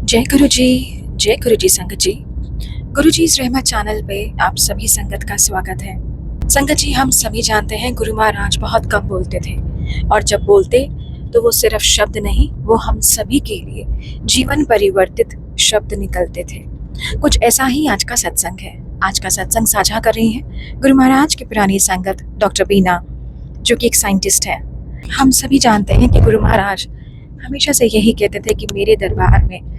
जय गुरु जी संगत जी। गुरु जी इस रहमत चैनल पे आप सभी संगत का स्वागत है। संगत जी, हम सभी जानते हैं गुरु महाराज बहुत कम बोलते थे, और जब बोलते तो वो सिर्फ शब्द नहीं, वो हम सभी के लिए जीवन परिवर्तित शब्द निकलते थे। कुछ ऐसा ही आज का सत्संग है। आज का सत्संग साझा कर रही है गुरु महाराज की पुरानी संगत डॉक्टर बीना, जो कि एक साइंटिस्ट है। हम सभी जानते हैं कि गुरु महाराज हमेशा से यही कहते थे कि मेरे दरबार में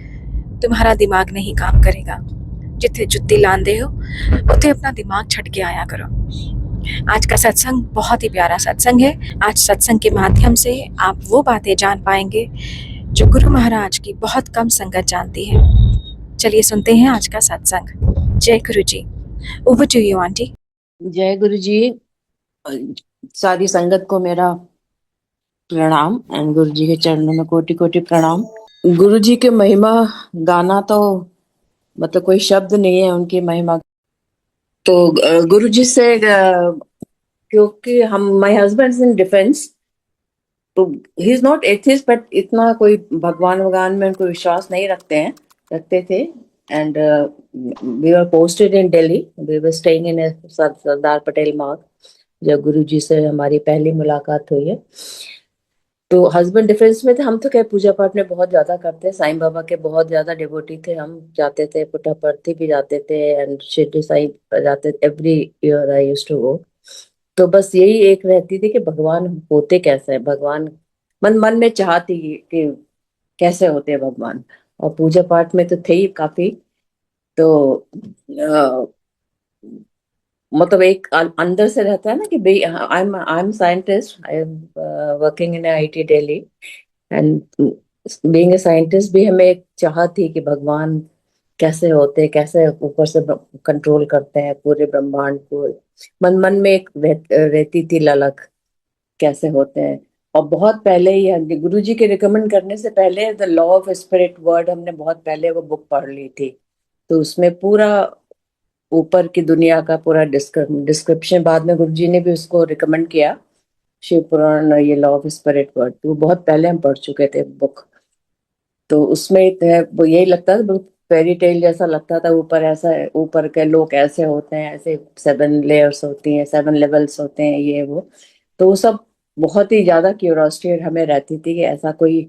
तुम्हारा दिमाग नहीं काम करेगा, जिथे जुत्ती लांदे हो उथे अपना दिमाग छट के आया करो। आज का सत्संग बहुत ही प्यारा सत्संग है। आज सत्संग के माध्यम से आप वो बातें जान पाएंगे जो गुरु महाराज की बहुत कम संगत जानती है। चलिए सुनते हैं आज का सत्संग। जय गुरु जी। Over to you aunty. जय गुरु जी। सारी संगत को मेरा प्रणाम एंड गुरु जी के चरणों में कोटि कोटि प्रणाम। गुरु जी के महिमा गाना तो मतलब कोई शब्द नहीं है उनकी महिमा। तो गुरु जी से क्योंकि हम माय हस्बैंड इन डिफेंस, तो he is not atheist, but इतना कोई भगवान में उनको विश्वास नहीं रखते थे। And we were posted in Delhi, we were staying in Sardar Patel Marg, जब गुरु जी से हमारी पहली मुलाकात हुई है। तो हस्बैंड डिफेंस में थे, हम तो क्या पूजा पाठ में बहुत ज्यादा करते, साईं बाबा के बहुत ज्यादा डिवोटी थे। हम जाते थे, पुट्टापर्थी भी जाते थे एंड शिरडी साईं जाते, every year I used to go. तो बस यही एक रहती थी कि भगवान होते कैसे हैं, भगवान मन मन में चाहती कि कैसे होते हैं भगवान। और पूजा पाठ में तो थे ही काफी। तो मतलब एक अंदर से रहता है ना कि I am scientist, I am working in IT Delhi, and being a scientist भी हमें एक चाह थी कि भगवान कैसे होते, कैसे ऊपर से कंट्रोल करते हैं पूरे ब्रह्मांड को। मन मन में एक रहती थी ललक कैसे होते हैं। और बहुत पहले ही गुरु जी के रिकमेंड करने से पहले the law of spirit word हमने बहुत पहले वो बुक पढ़ ली थी। तो उसमें पूरा ऊपर की दुनिया का पूरा डिस्क्रिप्शन, बाद में गुरु जी ने भी उसको रिकमेंड किया, शिव पुराण, ये लॉ ऑफ स्पिरिट वर्ड, वो बहुत पहले हम पढ़ चुके थे बुक। तो उसमें वो यही लगता था, फेरी टेल जैसा लगता था। ऊपर ऐसा है, ऊपर के लोग ऐसे होते हैं, ऐसे 7 लेयर्स होती हैं, 7 लेवल्स होते हैं, ये वो। तो वो सब बहुत ही ज्यादा क्यूरियोसिटी हमें रहती थी कि ऐसा कोई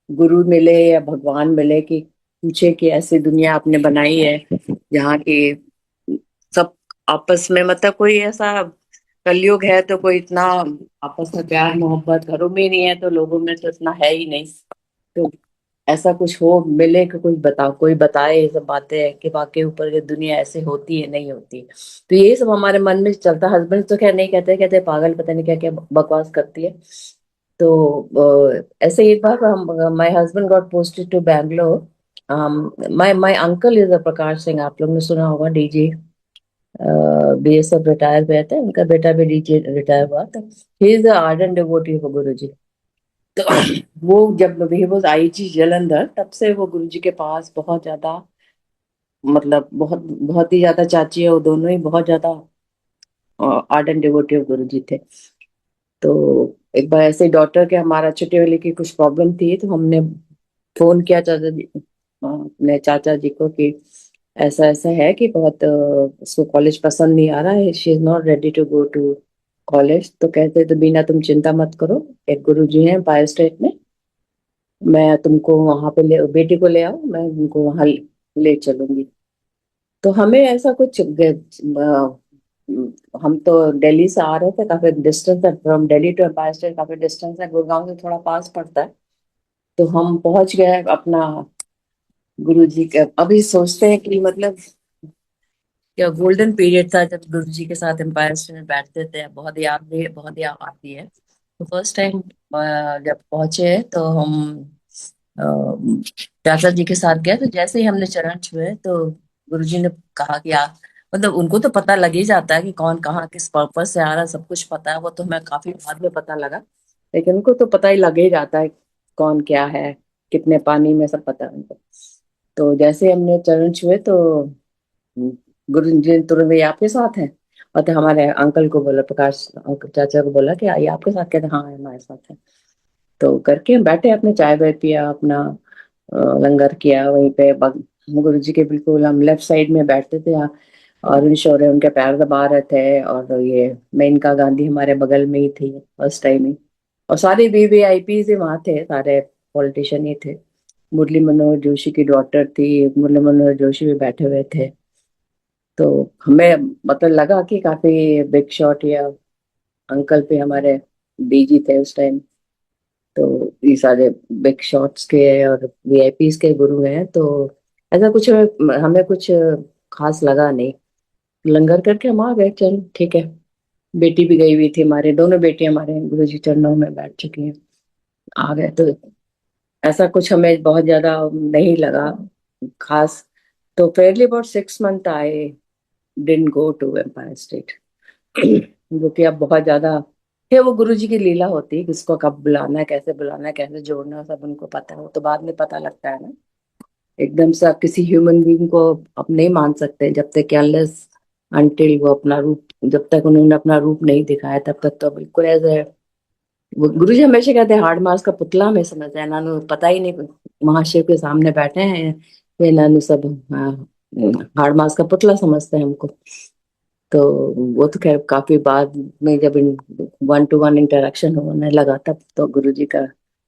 गुरु मिले या भगवान मिले कि पूछे कि ऐसी दुनिया आपने बनाई है जहाँ की सब आपस में, मतलब कोई ऐसा कलयुग है तो कोई इतना आपस में प्यार मोहब्बत घरों में ही नहीं है, तो लोगों में तो इतना है ही नहीं। तो ऐसा कुछ हो मिले कि कोई बताए ये सब बातें कि वाकई ऊपर की दुनिया ऐसे होती है नहीं होती। तो ये सब हमारे मन में चलता। हस्बैंड तो खैर नहीं कहते, कहते पागल, पता नहीं क्या क्या बकवास करती है। तो ऐसे एक बार हम, my husband got posted to Bangalore. My uncle is a Prakash Singh, आप लोग ने सुना होगा, डीजे बीएसएफ रिटायर हुए थे, उनका बेटा भी डीजे रिटायर हुआ था। He is ardent devotee of गुरु जी। तो वो जब ही वाज आईजी जलंधर, तब से वो गुरु जी के पास बहुत ज्यादा, मतलब बहुत बहुत ही ज्यादा, चाची है वो दोनों ही बहुत ज्यादा आर्डेंट डिवोटी ऑफ गुरु जी थे। तो एक बार ऐसे डॉटर के, हमारा छोटे वाले की कुछ प्रॉब्लम थी, तो हमने फोन किया चाचा जी, अपने चाचा जी को कि ऐसा ऐसा है कि बहुत उसको कॉलेज पसंद नहीं आ रहा है, she is not ready to go to college. तो कहते तो बीना तुम चिंता मत करो, एक गुरु जी हैं बायो स्टेट में, मैं तुमको वहां पे बेटी को ले आओ, मैं उनको वहां ले चलूंगी। तो हमें ऐसा कुछ हम तो दिल्ली से आ रहे थे, काफी डिस्टेंस है, from Delhi to Empire State काफी डिस्टेंस है, गुड़गांव से थोड़ा पास पड़ता है। तो हम पहुंच गए अपना गुरु जी के। अभी सोचते हैं कि मतलब क्या गोल्डन पीरियड था जब गुरु जी के साथ एम्पायर स्टेट में बैठते थे, बहुत याद आती है। तो फर्स्ट टाइम जब पहुंचे तो हम अ, चाचा जी के साथ गए। तो जैसे ही हमने चरण छुए तो गुरुजी ने कहा कि आप, मतलब उनको तो पता लग ही जाता है कि कौन कहाँ किस पर्पस से आ रहा है, सब कुछ पता है। वो तो हमें काफी बाद में पता लगा, लेकिन उनको तो पता ही लग ही जाता है कौन क्या है, कितने पानी में, सब पता है उनको। तो जैसे ही हमने चरण छुए तो गुरु जी ने तुरंत, ये आपके साथ है। और तो हमारे अंकल को बोला, प्रकाश अंकल चाचा को बोला कि ये आपके साथ, कहते हाँ हमारे साथ है। तो करके हम बैठे, अपने चाय वाय पिया अपना, लंगर किया वहीं पे गुरु जी के बिल्कुल हम लेफ्ट साइड में बैठते थे। और शौर्य उनके पैर दबा रहे थे, और ये मेनका गांधी हमारे बगल में ही थी फर्स्ट टाइम ही। और सारे वीवीआईपी ही वहां थे, सारे पॉलिटिशियन ही थे। मुरली मनोहर जोशी की डॉटर थी, मुरली मनोहर जोशी भी बैठे हुए थे। तो हमें मतलब लगा कि काफी बिग शॉट या अंकल पे हमारे डीजी थे उस टाइम। तो ये सारे बिग शॉट्स के और वीआईपीज के गुरु हैं, तो ऐसा कुछ हमें कुछ खास लगा नहीं। लंगर करके हम आ गए, चल ठीक है। बेटी भी गई हुई थी, हमारे दोनों बेटी हमारे गुरु जी चरणों में बैठ चुकी हैं। आ गए तो ऐसा कुछ हमें बहुत ज्यादा नहीं लगा खास। तो fairly about 6 month I didn't go to Empire State. जो कि अब बहुत ज्यादा है, वो गुरु जी की लीला होती है, किसको कब बुलाना है कैसे जोड़ना है, सब उनको पता है। वो तो बाद में पता लगता है ना। एकदम से आप किसी ह्यूमन बीइंग को आप नहीं मान सकते जब तक अनलेस अनटिल वो अपना रूप, जब तक उन्होंने अपना रूप नहीं दिखाया तब तक तो बिल्कुल ऐसे। गुरु जी हमेशा कहते हैं हार्ड मास का पुतला हमें समझते हैं, इन्होंने पता ही नहीं महाशिव के सामने बैठे हैं, वे इन्होंने सब हार्ड मास का पुतला समझते हैं हमको। तो वो तो खैर काफी बाद में जब इन 1 to 1 इंटरेक्शन होने लगा तब तो गुरुजी का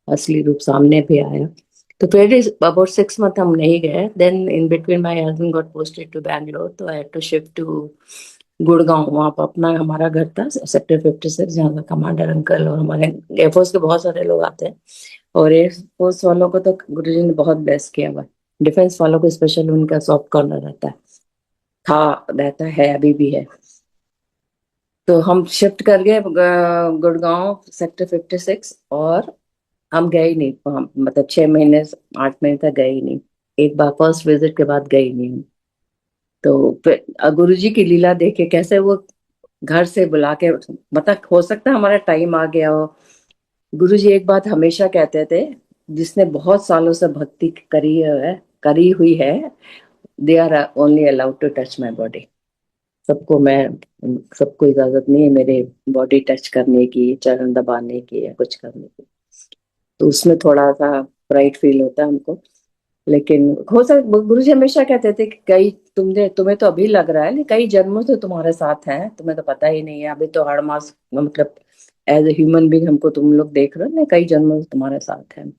असली रूप सामने भी आया। तो फिर अबाउट 6 मंथ हम नहीं गए। Then in between my husband got posted to Bangalore, तो I had to shift to Gurgaon. वहाँ पर अपना हमारा घर था सेक्टर 56, जहाँ का कमांडर अंकल और हमारे एयरफोर्स के बहुत सारे लोग आते हैं। और एयरफोर्स वालों को तो गुरुजी ने बहुत ब्लेस किया हुआ। डिफेंस वालों को स्पेशल उनका सॉफ्ट कॉर्नर रहता है, था, रहता है, अभी भी है। तो हम शिफ्ट कर गए गुड़गांव सेक्टर 56। और हम गए ही नहीं वहाँ, मतलब 6 महीने 8 महीने तक गए ही नहीं। एक बार फर्स्ट विजिट के बाद गए ही नहीं हम। तो फिर गुरु जी की लीला देखे कैसे वो घर से बुला के, मतलब हो सकता है हमारा टाइम आ गया हो। गुरु जी एक बात हमेशा कहते थे, जिसने बहुत सालों से भक्ति करी हुई है, they are only allowed to touch my body. सबको मैं सबको इजाजत नहीं है मेरे बॉडी टच करने की, चरण दबाने की या कुछ करने की। तो उसमें थोड़ा सा प्राइड फील होता है हमको। लेकिन हो सकता गुरु जी हमेशा कहते थे कि कई तुम्हें तो अभी लग रहा है, लेकिन कई जन्मों से तुम्हारे साथ हैं, तुम्हें तो पता ही नहीं है। अभी तो हर मास मतलब एज ए ह्यूमन बीइंग हमको तुम लोग देख रहे हो ना, कई जन्मों से तुम्हारे साथ हैं।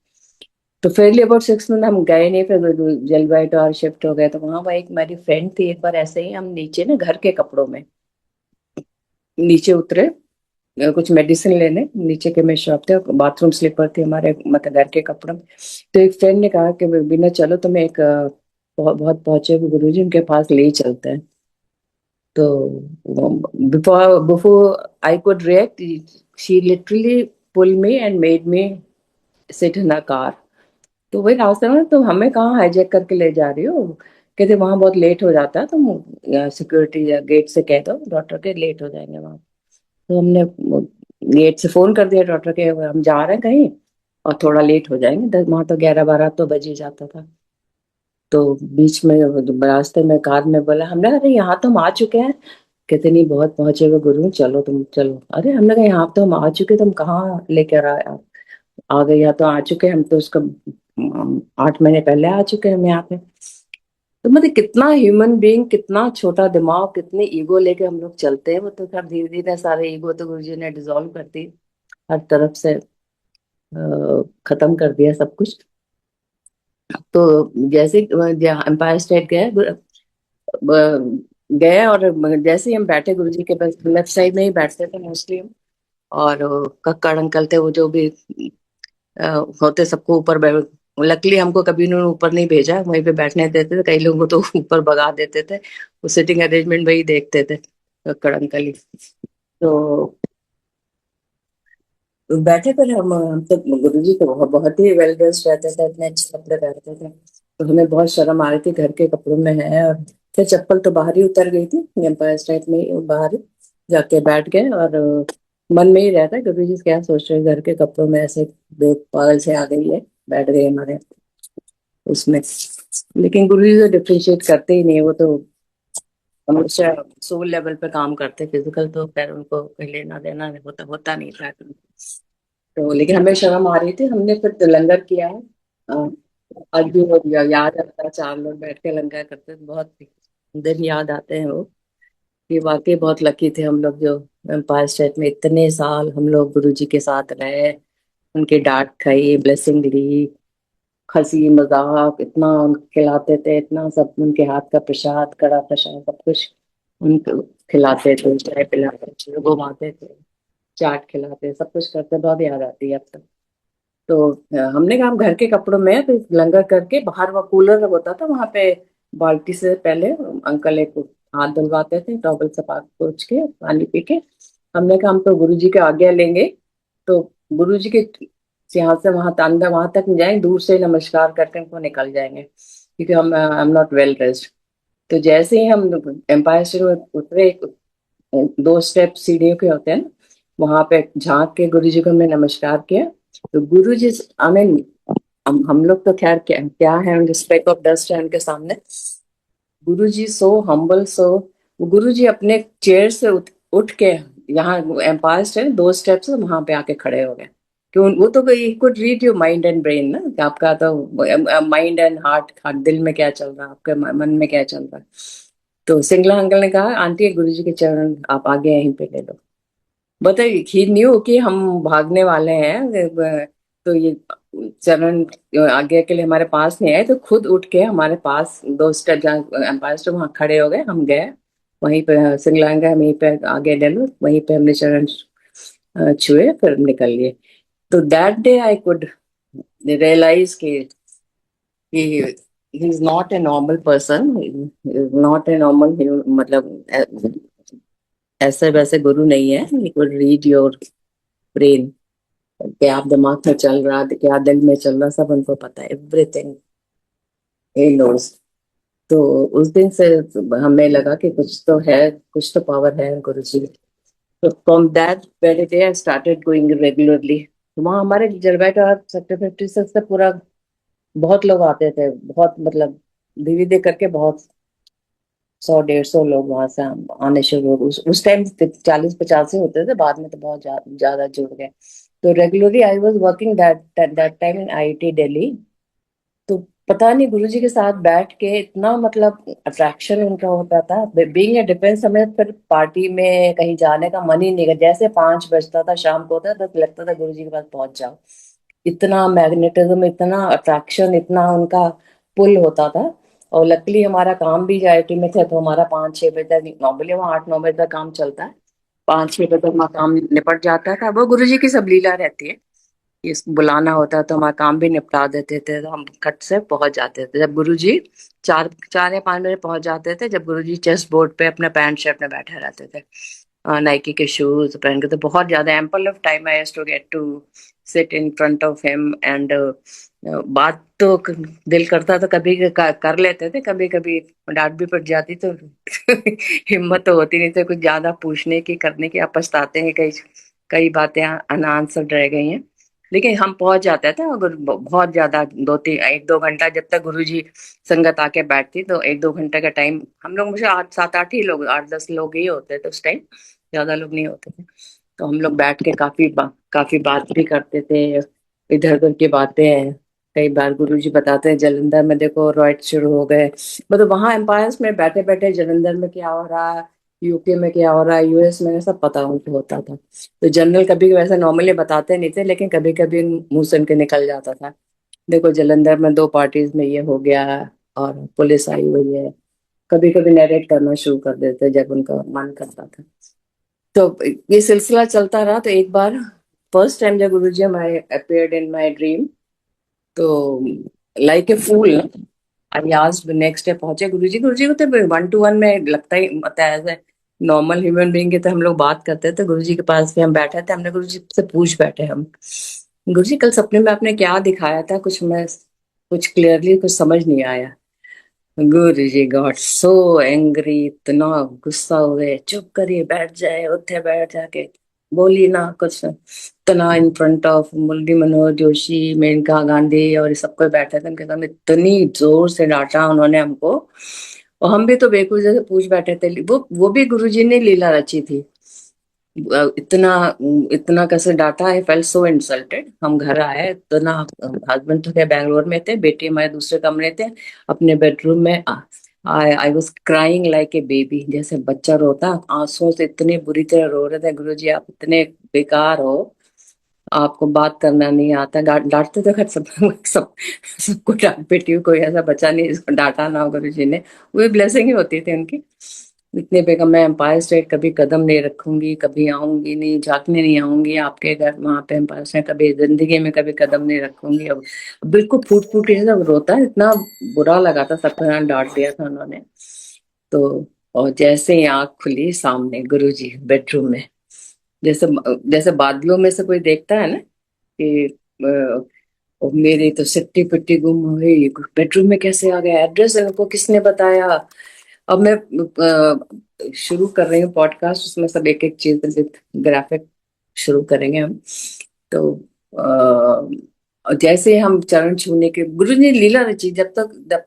तो फेयरली अबाउट 6 मंथ हम गए नहीं। फिर जलवायु तो और शिफ्ट हो गए। तो वहां पर एक मेरी फ्रेंड थी, एक बार ऐसे ही हम नीचे ना घर के कपड़ों में नीचे उतरे, कुछ मेडिसिन लेने नीचे के में शॉप थे, बाथरूम स्लीपर थे हमारे, मतलब घर के कपड़ों में। तो एक फ्रेंड ने कहा कि बिना चलो तुम्हें एक बहुत पहुंचे हुए गुरु जी उनके पास ले ही चलते हैं। तो before I could react, she literally pull me and made me sit in a car. तो वही रास्ते में, तुम हमें कहाँ हाईजैक करके ले जा रही हो? कहते वहां बहुत लेट हो जाता है, तुम सिक्योरिटी या गेट से कह दो डॉक्टर के लेट हो जाएंगे वहां। तो हमने गेट से फोन कर दिया डॉक्टर के, हम जा रहे हैं कहीं और थोड़ा लेट हो जाएंगे। 10 वहां तो 11-12 तो बज ही जाता था। तो बीच में रास्ते में कार में बोला हमने, अरे यहाँ तो हम आ चुके हैं। कहते नहीं, बहुत पहुंचे हुए गुरु हैं, चलो तुम चलो। अरे हमने कहा यहाँ तो हम आ चुके, तुम कहाँ लेकर आए आप? आ गए, यहाँ तो आ चुके हैं हम तो उसका 8 महीने पहले आ चुके हैं हम यहाँ पे। तो मतलब कितना ह्यूमन बीइंग, कितना छोटा दिमाग, कितने ईगो लेके हम लोग चलते हैं। वो तो खैर धीरे धीरे सारे ईगो तो गुरु जी ने डिसॉल्व कर दी, हर तरफ से खत्म कर दिया सब कुछ। तो जैसे एम्पायर स्टेट गए, गए और जैसे ही हम बैठे गुरु जी के बस लेफ्ट साइड में ही बैठते थे मोस्टली हम। और कक्कड़ अंकल थे वो, जो भी अ, होते सबको ऊपर लकली हमको कभी उन्होंने ऊपर नहीं भेजा, वहीं पे बैठने देते थे। कई लोगों को तो ऊपर भगा देते थे, वो सिटिंग अरेंजमेंट वही देखते थे कक्कड़ अंकल ही। तो बैठे पर हम तो गुरु जी तो बहुत ही वेल ड्रेस्ड रहते थे, इतने अच्छे कपड़े पहनते थे। तो हमें बहुत शर्म आ रही थी, घर के कपड़ों में है। और फिर चप्पल तो बाहर ही उतर गई थी, एम्पायर स्टेट में ही बाहर ही जाके बैठ गए। और मन में ही रहता है गुरु जी क्या सोच रहे हैं, घर के कपड़ों में ऐसे पागल से आ गई है, बैठ गए हमारे उसमें। लेकिन गुरु जी तो डिफ्रेंशिएट करते ही नहीं, वो तो हमेशा सोल लेवल पे काम करते, फिजिकल तो खैर उनको कोई लेना देना नहीं होता नहीं था। तो लेकिन हमें शर्म आ रही थी, हमने फिर लंगर किया है। आज भी वो याद आता है, 4 लोग बैठ के लंगर करते थे, बहुत दिन याद आते हैं वो। ये वाकई बहुत लकी थे हम लोग जो एम्पायर स्टेट में इतने साल हम लोग गुरुजी के साथ रहे, उनकी डांट खाई, ब्लेसिंग ली, हंसी मजाक इतना खिलाते थे, इतना सब उनके हाथ का प्रसाद, कड़ा प्रसाद सब कुछ उनको खिलाते थे, चाय पिलाते थे, घुमाते थे, चाट खिलाते, सब कुछ करते, बहुत याद आती है अब तक। तो हमने कहा हम घर के कपड़ों में तो लंगर करके बाहर वो कूलर होता था वहां पे, बाल्टी से पहले अंकल एक हाथ धुलवाते थे, टॉवल से पाक पोंछ के पानी पी के। हमने कहा हम तो गुरुजी के आज्ञा लेंगे, तो गुरुजी के यहाँ से वहां अंदर वहां तक नहीं जाएंगे, दूर से नमस्कार करके उनको निकल जाएंगे, क्योंकि हम I am not well dressed. तो जैसे ही हम एम्पायर स्टेट में उतरे, 2 स्टेप सीढ़ियों के होते हैं ना, वहां पे झांक के गुरु जी को हमने नमस्कार किया। तो गुरु जी, आई मीन, हम लोग तो खैर क्या क्या है, स्पेक ऑफ डस्ट है उनके सामने। गुरु जी सो हम्बल, सो गुरु जी अपने चेयर से उठ के, यहाँ एम्पायर स्टेट 2 स्टेप्स से वहां पे आके खड़े हो गए। क्यों? वो तो could read your mind and brain ना, कि आपका तो माइंड एंड हार्ट, दिल में क्या चल रहा है, आपके मन में क्या चल रहा है। तो सिंगला अंकल ने कहा, आंटी गुरु जी के चरण आप आगे यहीं पे ले लो। बताइए, ही न्यू कि हम भागने वाले हैं, तो ये चरण आगे के लिए हमारे पास नहीं आए, तो खुद उठ के हमारे पास 2 स्टेप जहाँ एम्पायर स्टेट वहां खड़े हो गए, हम गए वहीं पे, सिंगलांगा वहीं पे आगे ले लो, वहीं पे हमने चरण छुए, फिर निकल लिए। तो that day I could realize कि he is not a normal person, not a normal, मतलब ऐसे वैसे गुरु नहीं है। He could read your brain, क्या आप दिमाग में चल रहा, क्या दिल में चल रहा, सब उनको पता है, एवरीथिंग ही नोज। तो उस दिन से हमें लगा कि कुछ तो है, कुछ तो पावर है गुरु जी। तो from that very day I started going regularly. वहाँ हमारे जलबेटा सेक्टर 56 से पूरा बहुत लोग आते थे, बहुत मतलब धीरे धीरे करके बहुत 100-150 लोग वहां से आने शुरू हो गए। उस टाइम 40-50 ही होते थे, बाद में तो बहुत ज्यादा जुड़ गए। तो regularly I was working that that time in IIT Delhi. तो पता नहीं गुरुजी के साथ बैठ के इतना मतलब अट्रैक्शन उनका होता था, बीइंग ए डिफेंस, हमें फिर पार्टी में कहीं जाने का मन ही नहीं करता। जैसे 5 बजता था शाम को होता तो लगता था गुरुजी के पास पहुंच जाओ, इतना मैग्नेटिज्म, इतना अट्रैक्शन, इतना उनका पुल होता था। और लकीली हमारा काम भी आईआईटी में थे, तो हमारा 5-6 बजे तक, नॉर्मली वहाँ 8-9 बजे तक काम चलता है, 5-6 बजे तक हमारा काम निपट जाता था। वो गुरुजी की सब लीला रहती है, इस बुलाना होता तो हमारा काम भी निपटा देते थे, तो हम खट से पहुंच जाते थे। जब गुरुजी 4-4 या 5 बजे पहुंच जाते थे, जब गुरुजी चेस्ट बोर्ड पे अपने पैंट शर्ट में बैठे रहते थे, नाइकी के शूज पहन के, तो बहुत ज्यादा ample of time I to get to sit in front of him and बात तो दिल करता तो कभी कर लेते थे, कभी कभी डांट भी पड़ जाती तो हिम्मत तो होती नहीं थी कुछ ज्यादा पूछने की, करने की। आप पछताते हैं, कई कई बातें अनआंसर्ड रह गई हैं। लेकिन हम पहुंच जाते थे, अगर बहुत ज्यादा 1-2 घंटा जब तक गुरुजी संगत आके बैठती, तो 1-2 घंटे का टाइम, हम लोग मुझे 8-7-8 ही लोग, 8-10 लोग ही होते थे उस टाइम, ज्यादा लोग नहीं होते थे। तो हम लोग बैठ के काफी बात भी करते थे, इधर उधर की बातें। कई बार गुरुजी बताते हैं, जलंधर में देखो रॉयट शुरू हो गए, मतलब वहां एम्पायर्स में बैठे बैठे जलंधर में क्या हो रहा है, यूके में क्या हो रहा है, यूएस में, सब पता उनको होता था। तो जनरल कभी वैसे नॉर्मली बताते नहीं थे, लेकिन कभी कभी मुंह से उनके निकल जाता था, देखो जलंधर में 2 पार्टीज में ये हो गया और पुलिस आई हुई है। कभी कभी नरेट करना शुरू कर देते जब उनका मन करता था। तो ये सिलसिला चलता रहा। तो एक बार फर्स्ट टाइम जब Guruji my appeared in my dream, तो like a fool I asked, next day पहुंचे गुरुजी। गुरुजी को तो 1-to-1 में लगता ही होता है, एज नॉर्मल ह्यूमन बीइंग के तो हम लोग बात करते थे। गुरुजी के पास भी हम बैठे थे, हमने गुरुजी से पूछ बैठे हम, गुरुजी कल सपने में आपने क्या दिखाया था, कुछ क्लियरली कुछ समझ नहीं आया। गुरुजी गॉट सो एंग्री, इतना गुस्सा हुए, चुप करिए, बैठ जाए, उठे, बैठ जाके बोली ना कुछ। इतना इन फ्रंट ऑफ मुरली मनोहर जोशी, मेनका गांधी और ये सब कोई बैठे थे उनके सामने, इतनी जोर से डांटा उन्होंने हमको। और हम भी तो बेवकूफ जैसे पूछ बैठे थे, वो भी गुरुजी ने लीला रची थी। इतना इतना कैसे डांटा, आई फेल्ट सो इंसल्टेड। हम घर आए, इतना, हस्बैंड तो क्या बैंगलोर में थे, बेटी हमारे दूसरे कमरे थे, अपने बेडरूम में I I was crying like a baby, जैसे बच्चा रोता, आंसुओं से इतने बुरी तरह रो रहे थे। गुरुजी आप इतने बेकार हो, आपको बात करना नहीं आता। डांटते तो खैर सब सब सबको डांट पीटी हुई, कोई ऐसा बच्चा नहीं जिसको डांटा ना हो गुरु जी ने। वो ब्लेसिंग ही होती थी उनकी। इतने बेगम, मैं एम्पायर स्टेट कभी कदम नहीं रखूंगी, कभी आऊंगी नहीं, झांकने नहीं आऊंगी आपके घर, वहां पे एम्पायर स्टेट कभी जिंदगी में कभी कदम नहीं रखूंगी। अब बिल्कुल फूट फूट के सब रोता है, इतना बुरा लगा था, सबको यहाँ डांट दिया था उन्होंने। तो और जैसे ही आंख खुली, सामने गुरुजी बेडरूम में, जैसे जैसे बादलों में से कोई देखता है ना कि और मेरी तो सिट्टी पिट्टी गुम हो गई, बेडरूम में कैसे आ गया, एड्रेस उनको किसने बताया। अब मैं शुरू कर रही हूँ पॉडकास्ट, उसमें सब एक एक चीज विद ग्राफिक शुरू करेंगे हम। तो जैसे हम चरण छूने के, गुरु ने लीला रची, जब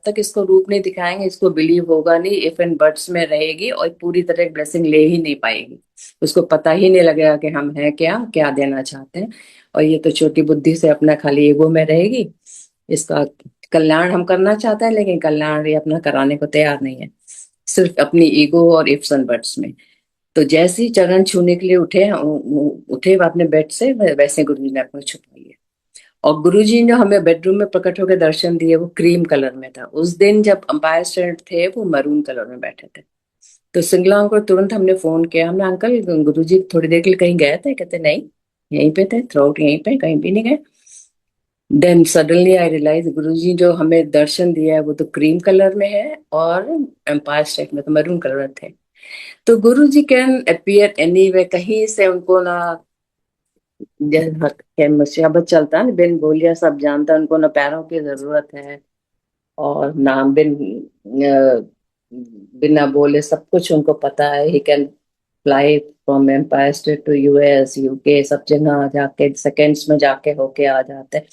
तक इसको रूप नहीं दिखाएंगे, इसको बिलीव होगा नहीं, इफ एंड बट्स में रहेगी और पूरी तरह ब्लेसिंग ले ही नहीं पाएगी। उसको पता ही नहीं लगेगा कि हम हैं क्या, क्या देना चाहते हैं। और ये तो छोटी बुद्धि से अपना खाली ईगो में रहेगी। इसका कल्याण हम करना चाहते हैं, लेकिन कल्याण ये अपना कराने को तैयार नहीं है, सिर्फ अपनी ईगो और इफ्स एंड बट्स में। तो जैसे ही चरण छूने के लिए उठे वो अपने बेड से, वैसे गुरुजी ने अपने छुपा लिया। और गुरुजी ने हमें बेडरूम में प्रकट होकर दर्शन दिए, वो क्रीम कलर में था। उस दिन जब अंपायर स्टैंड थे, वो मरून कलर में बैठे थे। तो सिंगला अंकल तुरंत हमने फोन किया, हमने, अंकल गुरुजी थोड़ी देर के लिए कहीं गए थे? कहते नहीं, यहीं पे थे, थ्रू आउट यहीं पे, कहीं भी नहीं गए। देन सडनली आई रियलाइज, गुरुजी जो हमें दर्शन दिया है वो तो क्रीम कलर में है, और एम्पायर स्टेट में तो मैरून कलर में थे। तो गुरु जी कैन अपीयर एनी वे, कहीं से उनको ना, जैसे शब्द चलता है ना, बिन बोलिया सब जानता है, उनको ना पैरों की जरूरत है, और ना बिना बोले सब कुछ उनको पता है। He can fly from Empire State to US, UK, सब जगह जाके सेकेंड्स में जाके होके आ जाते हैं।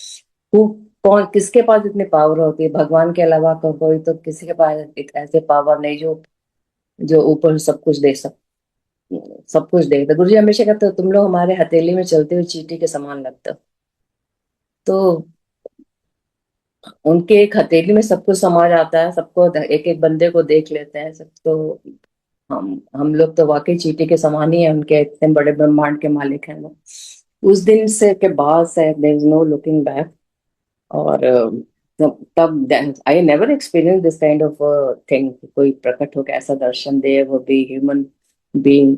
वो कौन, किसके पास इतनी पावर होती है? भगवान के अलावा कोई तो, किसी के पास ऐसे पावर नहीं जो जो ऊपर सब कुछ देखते। गुरु जी हमेशा कहते हो, तुम लोग हमारे हथेली में चलते हुए चींटी के समान लगते हो। तो उनके एक हथेली में सब कुछ समा जाता है, सबको, एक एक बंदे को देख लेते हैं सब। तो हम लोग तो वाकई चींटी के समान ही है, उनके इतने बड़े ब्रह्मांड के मालिक हैं वो। उस दिन से के बाद से there is no looking back. और तब I never experience this kind of thing, कोई प्रकट होकर ऐसा दर्शन दे, वो भी ह्यूमन बीइंग।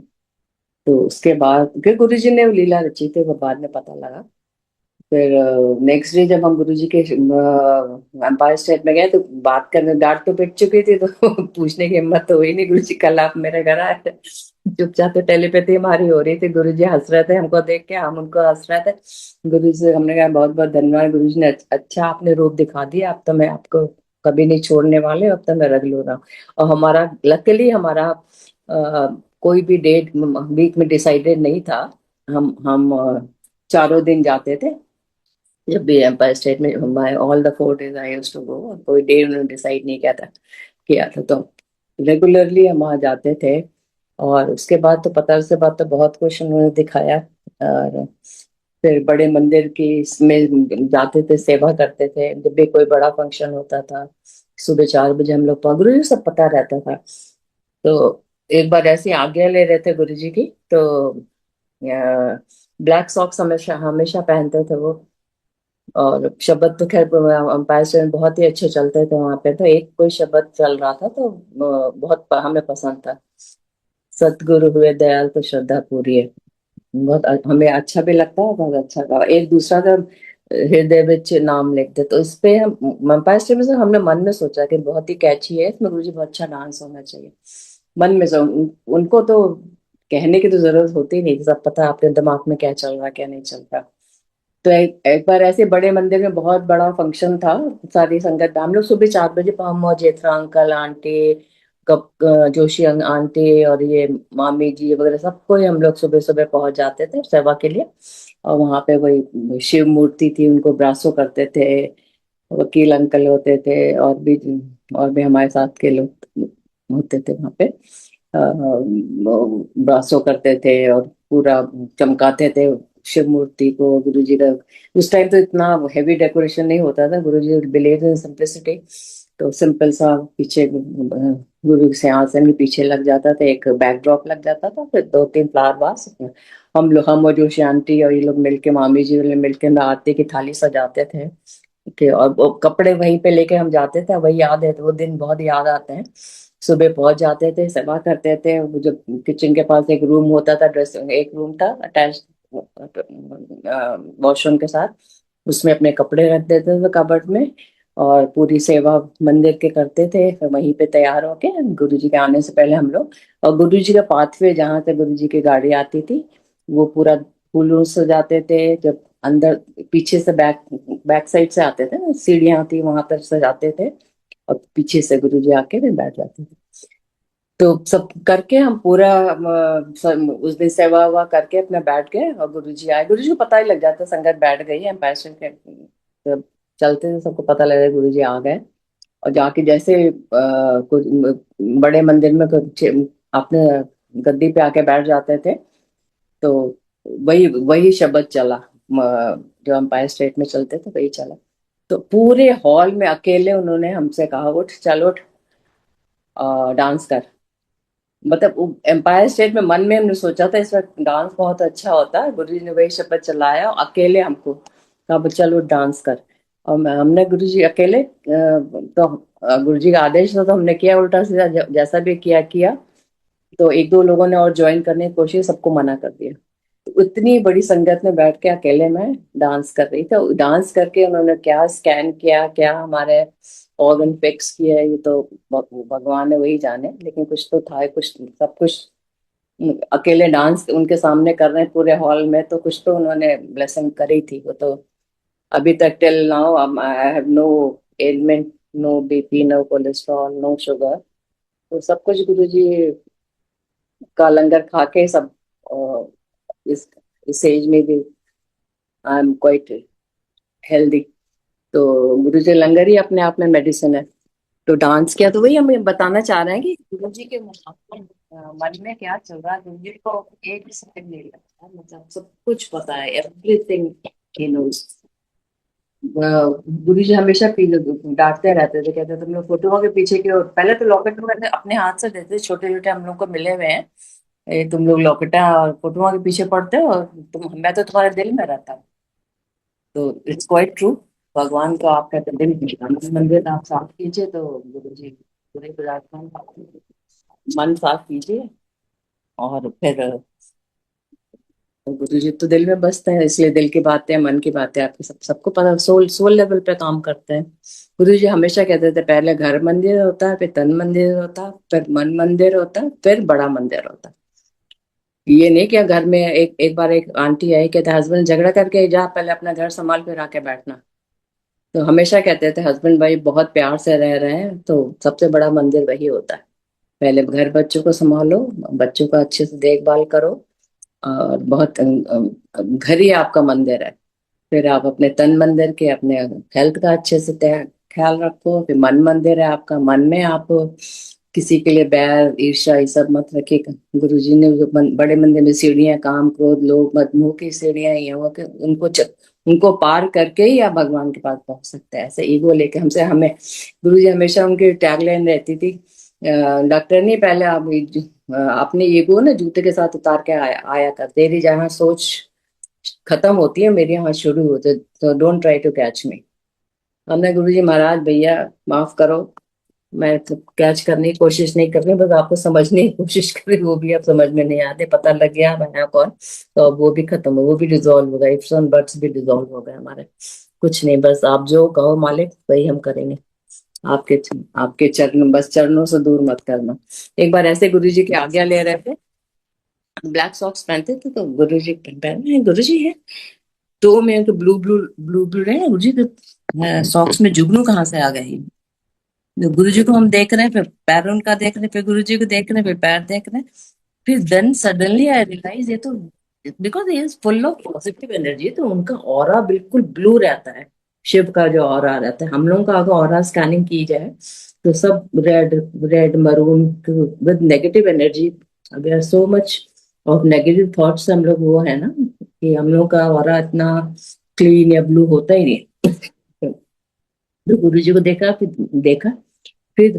तो उसके बाद फिर गुरु जी ने वो लीला रची थी, वो बाद में पता लगा। फिर नेक्स्ट डे जब हम गुरु जी के एम्पायर स्टेट में गए, तो बात करने, डांट तो पिट चुकी थी, तो पूछने की हिम्मत तो हुई नहीं। गुरु जी कल आप मेरे घर आए थे, चुपचाप तो टेलीपैथी हमारी हो रही थी, गुरु जी हंस रहे थे हमको देख के, हम उनको हंस रहे थे। गुरु जी से हमने कहा बहुत बहुत धन्यवाद गुरु जी ने, अच्छा आपने रूप दिखा दिया, अब तो मैं आपको कभी नहीं छोड़ने वाले, अब तो मैं रख लू रहा हूँ। और हमारा लकीली हमारा कोई भी डेट वीक में डिसाइडेड नहीं था। हम चारों दिन जाते थे, जब भी एम्पायर स्टेट में, my all the 4 days I used to go. कोई डे उन्होंने डिसाइड नहीं किया था, तो रेगुलरली हम वहाँ जाते थे। और उसके बाद तो पता, उसके बाद तो बहुत कुछ उन्होंने दिखाया। और फिर बड़े मंदिर की इसमें जाते थे, सेवा करते थे, जब भी कोई बड़ा फंक्शन होता था, सुबह 4 बजे हम लोग गुरु जी सब पता रहता था। तो एक बार ऐसी आज्ञा ले रहे थे गुरु जी की, तो ब्लैक सॉक्स हमेशा हमेशा पहनते थे वो। और शब्द तो खैर अंपायर से बहुत ही अच्छे चलते थे वहां पे। तो एक कोई शब्द चल रहा था, तो बहुत हमें पसंद था, सतगुरु हुए दयाल तो श्रद्धा पूरी है। बहुत हमें अच्छा भी लगता है, बहुत अच्छा था। एक दूसरा का हृदय विच नाम लिखते, तो इस पे हम अंपायर स्टेट में से हमने मन में सोचा कि बहुत ही कैची है, इसमें गुरुजी बहुत अच्छा डांस होना चाहिए। मन में उनको तो कहने की तो जरूरत होती ही नहीं, सब पता है आपके दिमाग में क्या चल रहा क्या नहीं चल रहा। तो एक बार ऐसे बड़े मंदिर में बहुत बड़ा फंक्शन था, सारी संगत, हम लोग सुबह 4 बजे हम, जेठरा अंकल, आंटी, जोशी आंटी, और ये मामी जी वगैरह, सबको ही हम लोग सुबह सुबह पहुंच जाते थे सेवा के लिए। और वहां पे वही शिव मूर्ति थी, उनको ब्रासो करते थे, वकील अंकल होते थे, और भी हमारे साथ के लोग होते थे वहां पे, ब्रासो करते थे। और पूरा चमकाते थे शिव मूर्ति को, गुरु जी का। उस टाइम तो इतना हेवी डेकोरेशन नहीं होता था, गुरु जी बिलीव इन सिंपलिसिटी। तो सिंपल सा पीछे गुरु सिंहासन के पीछे लग जाता था, एक बैकड्रॉप लग जाता था, फिर 2-3 फ्लावर वास। हम और जोशी आंटी और ये लोग मिलके, मामी जी वाले मिलके आरती की थाली सजाते थे कि, और वो कपड़े वहीं पे लेके हम जाते थे। वही याद है, तो वो दिन बहुत याद आते हैं। सुबह पहुंच जाते थे, सेवा करते थे। वो जो किचन के पास एक रूम होता था, ड्रेसिंग एक रूम था अटैच वॉशरूम के साथ, उसमें अपने कपड़े रख देते थे कबर्ड में, और पूरी सेवा मंदिर के करते थे। फिर वहीं पे तैयार होके गुरु जी के आने से पहले हम लोग, और गुरु जी का पाथवे जहाँ से गुरु जी की गाड़ी आती थी, वो पूरा फूलों से सजाते थे। जब अंदर पीछे से बैक साइड से आते थे ना, सीढ़ियाँ आती वहां पर सजाते थे, और पीछे से गुरु जी आके फिर बैठ जाते थे। तो सब करके हम पूरा उस दिन सेवा हुआ करके अपना बैठ गए, और गुरु जी आए। गुरु जी को पता ही लग जाता संगत बैठ गई है, पैसे के जब चलते थे सबको पता लगा गुरु जी आ गए। और जाके जैसे कुछ बड़े मंदिर में कुछ अपने गद्दी पे आके बैठ जाते थे, तो वही वही शब्द चला, जो एम्पायर स्टेट में चलते थे वही चला। तो पूरे हॉल में अकेले उन्होंने हमसे कहा, उठ चल उठ, डांस कर। मतलब एम्पायर स्टेट में मन में हमने सोचा था इस वक्त डांस बहुत अच्छा होता है, गुरु जी ने वही शब्द चलाया और अकेले हमको कहा, चलो डांस कर। और हमने गुरु जी अकेले तो गुरु जी का आदेश था, तो हमने किया उल्टा सीधा, जैसा भी किया। तो एक दो लोगों ने और ज्वाइन करने की कोशिश, सबको मना कर दिया। तो उतनी बड़ी संगत में बैठ के अकेले में डांस कर रही थी। डांस करके उन्होंने क्या स्कैन किया, क्या हमारे ऑर्गन फिक्स किया, ये तो भगवान ने वही जाने, लेकिन कुछ तो था, कुछ सब कुछ अकेले डांस उनके सामने कर रहे हैं पूरे हॉल में, तो कुछ तो उन्होंने ब्लेसिंग करी थी। वो तो अभी तक till now I have no element, no BP, no cholesterol, no sugar. तो सब कुछ गुरु जी का लंगर खा के सब इस इस एज में भी आई एम क्वाइट हेल्दी। तो गुरु जी लंगर ही अपने आप में मेडिसिन है। तो डांस किया, तो वही हम बताना चाह रहे हैं कि गुरु जी के मन में क्या चल रहा है, गुरु जी को एक भी सेकंड नहीं लगता, मतलब सब कुछ पता है, एवरीथिंग ही नोज। गुरु जी हमेशा डांटते रहते थे, कहते तुम लोग फोटोओं के पीछे क्यों, पहले तो लॉकेट में अपने हाथ से देते, छोटे छोटे हम लोग को मिले हुए हैं, ये तुम लोग लॉकेटा और फोटोओं के पीछे पड़ते हो, और मैं तो तुम्हारे दिल में रहता हूँ। तो इट्स क्वाइट ट्रू। भगवान को आप कहते दिल में, मंदिर आप साफ कीजिए तो गुरु जी पूरे विराजमान, मन साफ कीजिए, और फिर गुरु जी तो दिल में बसते हैं, इसलिए दिल की बातें, मन की बातें आपकी सबको पता, सोल सोल लेवल पे काम करते हैं। गुरु जी हमेशा कहते थे, पहले घर मंदिर होता है, फिर तन मंदिर होता है, फिर मन मंदिर होता है, फिर बड़ा मंदिर होता है। ये नहीं कि घर में एक एक बार एक आंटी आई, कहते हस्बैंड झगड़ा करके जा, पहले अपना घर संभाल फिर आके बैठना। तो हमेशा कहते थे हस्बैंड वाइफ बहुत प्यार से रह रहे हैं तो सबसे बड़ा मंदिर वही होता है। पहले घर बच्चों को संभालो, बच्चों का अच्छे से देखभाल करो, और बहुत घर ही आपका मंदिर है। फिर आप अपने तन मंदिर के, अपने हेल्थ का अच्छे से ख्याल रखो। फिर मन मंदिर है आपका, मन में आप किसी के लिए बैर ईर्ष्या ये सब मत रखिए। गुरु जी ने जो बड़े मंदिर में सीढ़ियां, काम क्रोध लोभ मद मोह की सीढ़ियां, ये वो के उनको पार करके ही आप भगवान के पास पहुंच सकते हैं। ऐसे ईगो लेके हमसे हमें गुरु जी हमेशा उनकी टैगलाइन रहती थी, डॉक्टर नहीं, पहले आप अपने ईगो ना जूते के साथ उतार के आया कर, तेरी जहाँ सोच खत्म होती है मेरे यहाँ शुरू होते, तो don't try to catch me. हमने गुरु जी महाराज भैया माफ करो, मैं तो कैच करने की कोशिश नहीं कर रही, बस आपको समझने की कोशिश कर रही, वो भी अब समझ में नहीं आते, पता लग गया मैं यहाँ कौन। तो अब वो भी खत्म हो, वो भी डिजोल्व हो गए, इफ्स एंड बट्स भी डिजोल्व हो गए हमारे। कुछ नहीं, बस आप जो कहो मालिक वही हम करेंगे। आपके आपके चरण, बस चरणों से दूर मत करना। एक बार ऐसे गुरु जी की आज्ञा ले रहे थे, ब्लैक सॉक्स पहनते थे, तो गुरु जी पहने, गुरु जी है, तो मैं तो ब्लू ब्लू ब्लू ब्लू रहे गुरु जी के सॉक्स में जुगनू कहाँ से आ गई। तो गुरु जी को हम देख रहे हैं, फिर पैर उनका देख रहे हैं, फिर गुरु जी को देख रहे हैं, फिर पैर देख रहे हैं। फिर देन सडनली आई रियलाइज ये तो, because he is full of positive energy, तो उनका ऑरा बिल्कुल ब्लू रहता है। शिव का जो ऑरा रहता है, हम लोगों का अगर ऑरा स्कैनिंग की जाए तो सब red red maroon with negative energy, we are so much और नेगेटिव थॉट्स से हम लोग वो है ना कि हम लोग का ऑरा इतना क्लीन या ब्लू होता ही नहीं। तो गुरु जी को देखा, फिर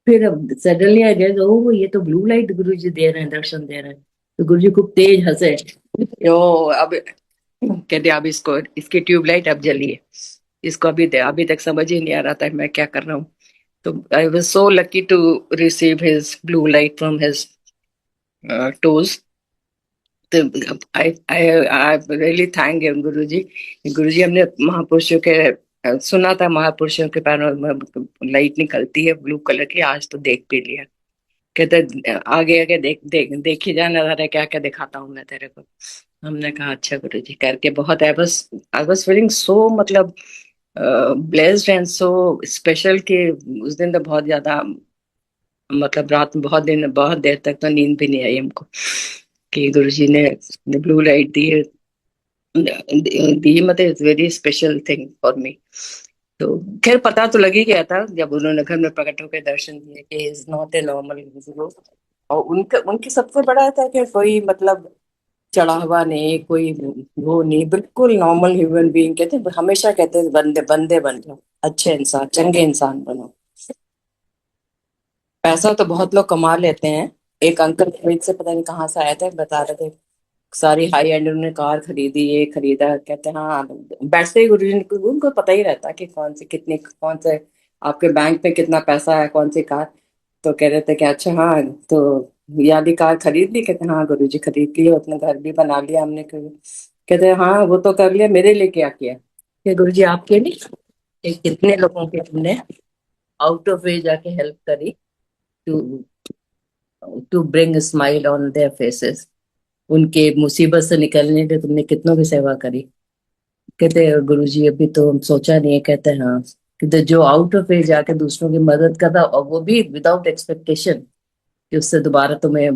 फिर सडनली आई गेस, ओ ये तो ब्लू लाइट गुरु जी दे रहे हैं, दर्शन दे रहे हैं। तो गुरु जी खूब तेज हंसे। ओ अब कहते अब इसको, इसकी ट्यूबलाइट अब जली है, इसको अभी तक समझ ही नहीं आ रहा था मैं क्या कर रहा हूँ। तो I was so lucky to receive his blue light from his toes. तो I I I really thank you Guru ji. गुरु जी, हमने महापुरुषों के सुना था, महापुरुषों के पैरों में लाइट निकलती है ब्लू कलर की, आज तो देख भी लिया। कहते आगे आगे देखी जा नजारा, क्या क्या दिखाता हूँ मैं तेरे को। हमने कहा अच्छा गुरु जी, करके बहुत आई वाज फीलिंग सो मतलब ब्लेस्ड एंड सो स्पेशल कि उस दिन तो बहुत ज्यादा मतलब रात में बहुत देर तक तो नींद भी नहीं आई हमको कि गुरु जी ने ब्लू लाइट दी है। दी मतलब it's very special thing for me. तो खैर पता तो लग ही गया था जब उन्होंने घर में प्रकट होकर दर्शन दिए कि इज नॉट ए नॉर्मल गुरु। और उनका उनकी सबसे बड़ा था कि कोई मतलब चढ़ावा नहीं, कोई वो नहीं, बिल्कुल नॉर्मल ह्यूमन बीइंग। कहते हमेशा कहते हैं बंदे बंदे बन जाओ, अच्छे इंसान, चंगे इंसान बनो। पैसा तो बहुत लोग कमा लेते हैं। एक अंकल कुवैत से पता नहीं कहाँ से आए थे, बता रहे थे सारी हाई एंड उन्होंने कार खरीदी, ये खरीदा। कहते हैं हाँ, बैठते ही गुरु जी उनको पता ही रहता कि कौन सी कितनी, कौन से आपके बैंक में कितना पैसा है, कौन सी कार। तो कह रहे थे कि अच्छा हाँ, तो ये वाली कार खरीद ली? कहते हाँ गुरु जी खरीद ली, अपना घर भी बना लिया हमने। कहते हैं हाँ वो तो कर लिया, मेरे लिए क्या किया? कि गुरु जी आपके नहीं, कि कितने लोगों के तुमने आउट ऑफ वे जाके हेल्प करी to to bring smile on their faces. उनके मुसीबत से निकलने के तुमने कितनों की सेवा करी। कहते गुरु जी अभी तो हम सोचा नहीं है। कहते हैं हाँ, कहते जो आउट ऑफ वे जाके दूसरों की मदद करता, और वो भी विदाउट एक्सपेक्टेशन कि उससे दोबारा तुम्हें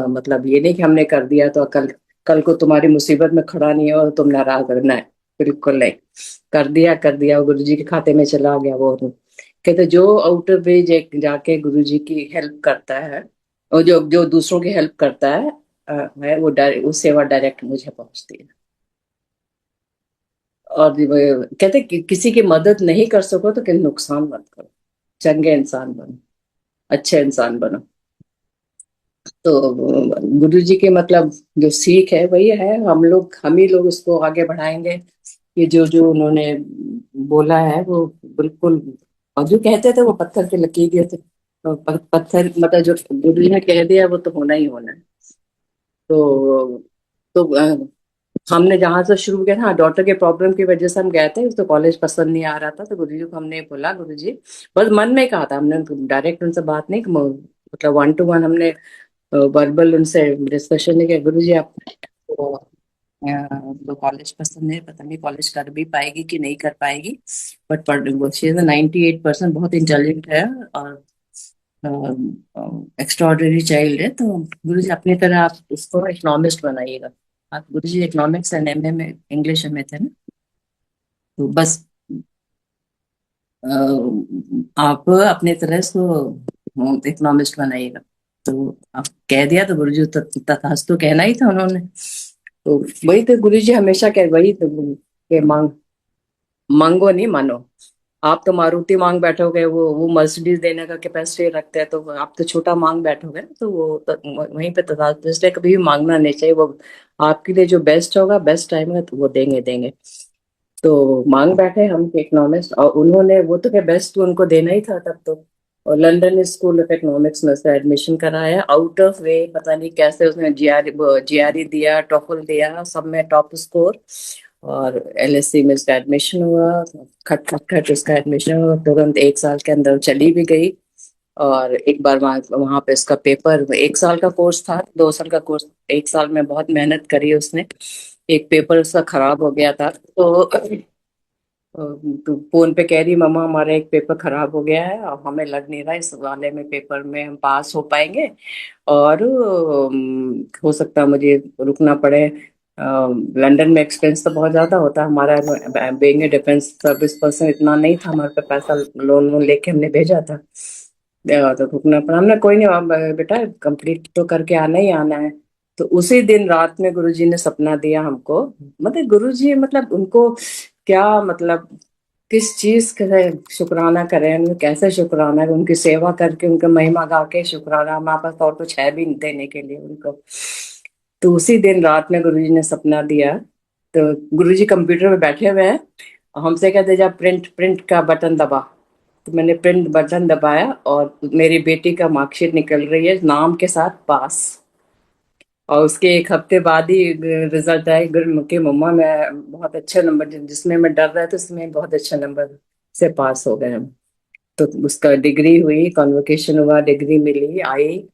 मतलब ये नहीं कि हमने कर दिया तो कल कल को तुम्हारी मुसीबत में खड़ा नहीं हो और तुम नाराज रहना है। बिल्कुल नहीं, कर दिया गुरु जी के खाते में चला गया वो। कहते जो आउट ऑफ वे जाके गुरु जी की हेल्प करता है, और जो जो दूसरों की हेल्प करता है वो डायरेक्ट, वो सेवा डायरेक्ट मुझे पहुंचती है। और कहते किसी की मदद नहीं कर सको तो किसी नुकसान मत करो, चंगे इंसान बनो, अच्छे इंसान बनो। तो गुरु जी के मतलब जो सीख है वही है, हम ही लोग उसको आगे बढ़ाएंगे। ये जो जो उन्होंने बोला है वो बिल्कुल। और जो कहते थे वो पत्थर पे लकीर थे, तो पत्थर मतलब जो गुरु जी ने कह दिया वो तो होना ही होना है। तो हमने जहां से शुरू किया था, हाँ, डॉटर के प्रॉब्लम की वजह से हम गए थे, तो कॉलेज पसंद नहीं आ रहा था। तो गुरुजी को हमने बोला, गुरुजी बस मन में कहा था, हमने डायरेक्ट उनसे बात नहीं मतलब वन टू वन हमने वर्बल उनसे डिस्कशन नहीं किया। गुरुजी आप तो कॉलेज पसंद है, पता नहीं कॉलेज कर भी पाएगी कि नहीं कर पाएगी, बट शी इज 98% बहुत इंटेलिजेंट है और एक्स्ट्रॉर्डनरी चाइल्ड है। तो गुरुजी अपनी तरह आप इसको इकोनॉमिस्ट बनाइएगा। आप गुरुजी इकोनॉमिक्स एंड एमए में इंग्लिश में थे ना, तो बस आप अपने तरह इसको इकोनॉमिस्ट बनाइएगा। तो आप कह दिया तो गुरुजी तथास्तु कहना ही था उन्होंने। तो वही तो गुरुजी हमेशा कह, वही तो के मांगो नहीं मानो। आप तो मारुति मांग बैठोगे, वो मर्सिडीज देने का कैपेसिटी रखते हैं, तो आप तो छोटा मांग बैठोगे ना, तो वो तो वहीं पे तथास्तु। इसलिए कभी भी मांगना नहीं चाहिए। वो आपके लिए जो बेस्ट होगा, बेस्ट टाइम है, तो वो देंगे देंगे। तो मांग बैठे हम इकोनॉमिक्स, और उन्होंने वो तो क्या बेस्ट तो उनको देना ही था तब तो। और लंदन स्कूल ऑफ इकोनॉमिक्स में उसका एडमिशन कराया आउट ऑफ वे, पता नहीं कैसे उसने जीआरई दिया, टॉफल दिया, सब में टॉप स्कोर। और एलएससी में उसका एडमिशन हुआ। खट खट खट उसका एडमिशन हुआ, तुरंत 1 साल के अंदर चली भी गई। और एक बार वहां वहां पे उसका पेपर, 1 साल का कोर्स था, 2 साल का कोर्स, 1 साल में बहुत मेहनत करी उसने। एक पेपर उसका खराब हो गया था, तो फोन पे कह रही, मम्मा हमारा एक पेपर खराब हो गया है और हमें लग नहीं रहा इस वाले में पेपर में हम पास हो पाएंगे, और हो सकता है मुझे रुकना पड़े। लंदन में एक्सपेंस तो बहुत ज्यादा होता है हमारा, बेंगे डिफेंस सर्विस पर्सन इतना नहीं था हमारे पे पैसा, लोन वोन लेके हमने भेजा था। तो रुकना पड़ा। हमने कोई नहीं, बेटा कंप्लीट तो करके आना ही आना है। तो उसी दिन रात में गुरुजी ने सपना दिया हमको। मतलब गुरुजी, मतलब उनको क्या, मतलब किस चीज का शुक्राना करें, उनको कैसे शुक्राना, उनकी सेवा करके, उनका महिमा गा के शुक्राना, हमारे पास और कुछ है भी नहीं देने के लिए उनको। तो उसी दिन रात में गुरुजी ने सपना दिया। तो गुरुजी कंप्यूटर पे बैठे हुए हैं, हमसे कहते जा प्रिंट प्रिंट का बटन दबा। तो मैंने प्रिंट बटन दबाया और मेरी बेटी का मार्कशीट निकल रही है नाम के साथ पास। और उसके एक हफ्ते बाद ही रिजल्ट आए कि मम्मा मैं बहुत अच्छे नंबर, जिसमें मैं डर रहा था उसमें बहुत अच्छे नंबर से पास हो गए हम। तो उसका डिग्री हुई, कॉन्वोकेशन हुआ, डिग्री मिली, आई।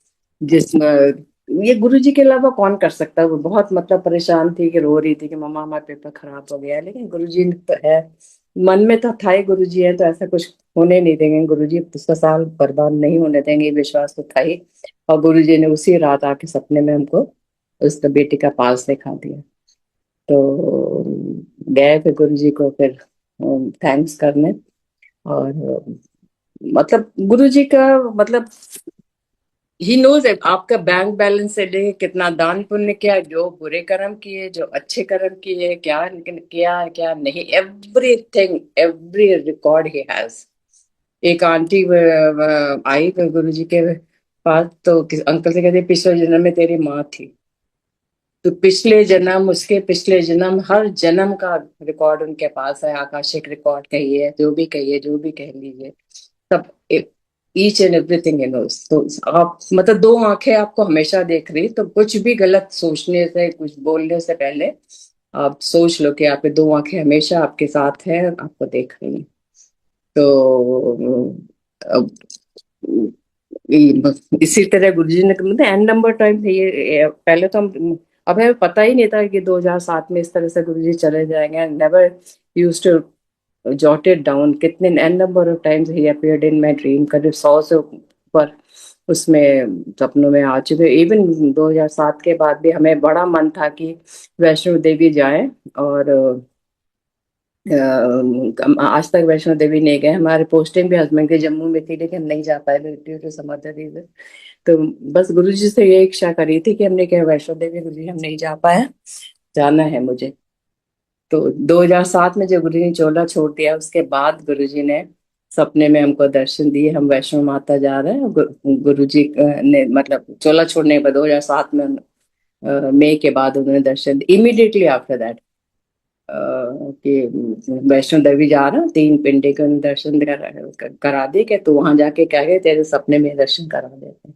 जिसमें ये गुरुजी के अलावा कौन कर सकता है। वो बहुत मतलब परेशान थी, कि रो रही थी कि मम्मा हमारा पेपर खराब हो गया है, लेकिन गुरुजी ने तो है, मन में तो था ही गुरुजी है तो ऐसा कुछ होने नहीं देंगे, गुरुजी उसका साल बर्बाद नहीं होने देंगे, ये विश्वास तो था ही। और गुरुजी ने उसी रात आके सपने में हमको उस बेटी का पास दिखा दिया। तो गए फिर गुरुजी को फिर थैंक्स करने। और मतलब गुरुजी का मतलब ही नोज आपका बैंक बैलेंस से लेके कितना दान पुण्य किया, जो बुरे कर्म किए, जो अच्छे कर्म किए, क्या किया क्या नहीं, everything, every record he has. एक आंटी आई गुरुजी के पास, तो अंकल से कहते पिछले जन्म में तेरी माँ थी। तो पिछले जन्म, उसके पिछले जन्म, हर जन्म का रिकॉर्ड उनके पास है, आकाशिक रिकॉर्ड कहिए, जो भी कहिए, जो भी कह लीजिए, सब each and everything in knows. तो आप मतलब दो आंखें आपको हमेशा देख रही, तो कुछ भी गलत सोचने से, कुछ बोलने से पहले आप सोच लो कि आपके दो आंखें हमेशा आपके साथ हैं, आपको देख रही हैं। तो अब इसी तरह गुरुजी ने मतलब एन नंबर टाइम ये पहले तो हम, अब हमें पता ही नहीं था कि 2007 में इस तरह से गुरुजी चले जाएंगे। Never used to jot it down, कितने an number of times he appeared in my dream, करीब 100 से ऊपर उसमें सपनों में आ चुके। इवन 2007 के बाद भी हमें बड़ा मन था कि वैष्णो देवी जाएं। और आज तक वैष्णो देवी नहीं गए, हमारे पोस्टिंग भी हस्बैंड के जम्मू में थी, लेकिन नहीं जा पाए due to some other reason. तो बस गुरुजी से ये इच्छा करी थी कि हमने कहा वैष्णो देवी, गुरुजी हम नहीं जा पाए, जाना है मुझे। तो 2007 में जब गुरुजी ने चोला छोड़ दिया, उसके बाद गुरुजी ने सपने में हमको दर्शन दिए, हम वैष्णो माता जा रहे हैं। गुरुजी ने मतलब चोला छोड़ने के बाद 2007 में मई के बाद उन्होंने दर्शन, इमीडिएटली आफ्टर दैट कि वैष्णो देवी जा रहा हूँ, 3 पिंडे के दर्शन करा दे के, तो वहां जाके क्या है, तेरे सपने में दर्शन करा देते हैं।